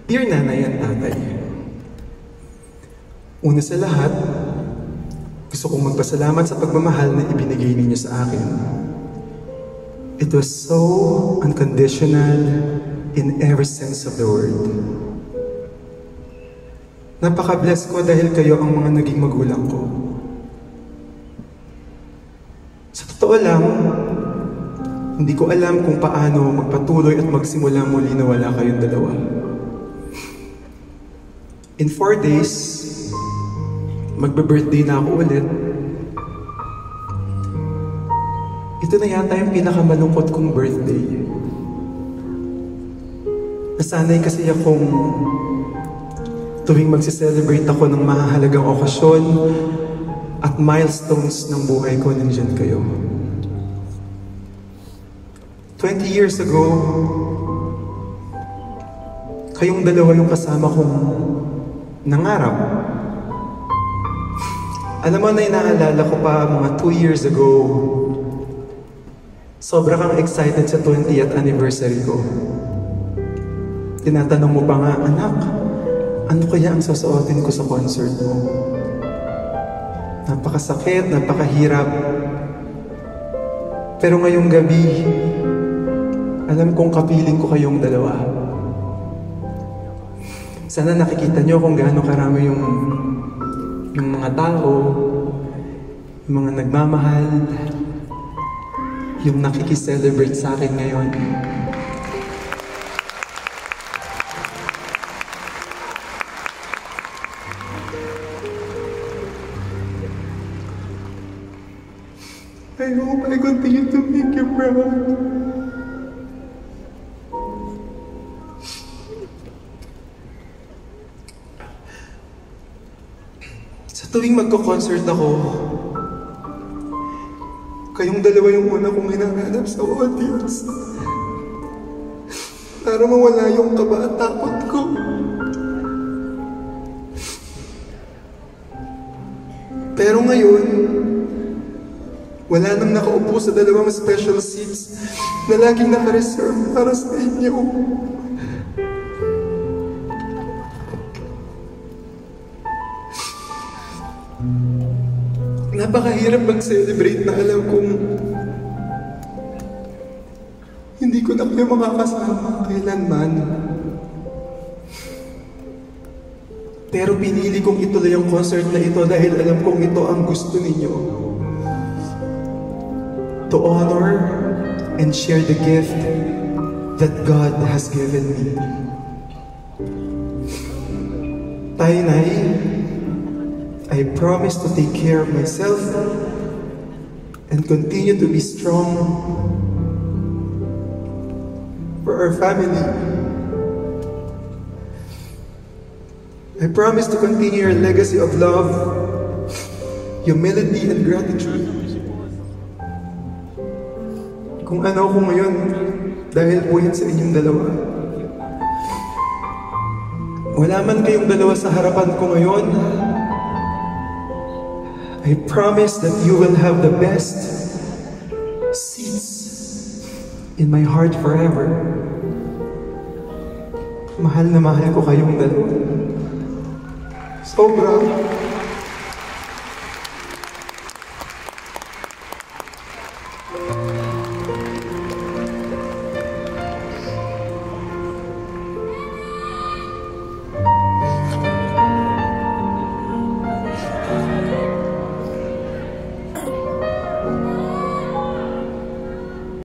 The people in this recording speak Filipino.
Dear Nanay and Tatay, una sa lahat, gusto kong magpasalamat sa pagmamahal na ibinigay ninyo sa akin. It was so unconditional in every sense of the word. Napaka-bless ko dahil kayo ang mga naging magulang ko. Sa totoo lang, hindi ko alam kung paano magpatuloy at magsimula muli na wala kayong dalawa. In 4 days, magbe-birthday na ako ulit. Ito na yata yung pinakamalungkot kong birthday. Nasanay kasi akong tuwing magse-celebrate ako ng mahahalagang okasyon at milestones ng buhay ko, nandiyan kayo. 20 years ago, kayong dalawa yung kasama kong nangarap. Alam mo na inaalala ko pa mga 2 years ago, sobra kang excited sa 20th anniversary ko. Tinatanong mo pa nga, anak, ano kaya ang susuotin ko sa concert mo? Napakasakit, napakahirap. Pero ngayong gabi, alam kong kapiling ko kayong dalawa. Sana nakikita nyo kung gaano karami yung mga tao, yung mga nagmamahal, yung nakikiselebrate sa akin ngayon. I hope I continue to make you proud. Sa tuwing magko-concert ako, kayong dalawa yung una kong hinahanap sa audience. Para mawala yung kaba at takot ko. Pero ngayon, wala nang nakaupo sa dalawang special seats na laging naka-reserve para sa inyo. Napakahirap mag-celebrate na alam kong hindi ko na kayo makakasama kailanman. Pero pinili kong ituloy ang concert na ito dahil alam kong ito ang gusto ninyo. To honor and share the gift that God has given me. Tay-Nay, I promise to take care of myself and continue to be strong for our family. I promise to continue your legacy of love, humility, and gratitude. Kung ano ko ngayon, dahil po yan sa inyong dalawa. Wala man kayong dalawa sa harapan ko ngayon, I promise that you will have the best seats in my heart forever. Mahal na mahal ko kayong dalawa. Sobra.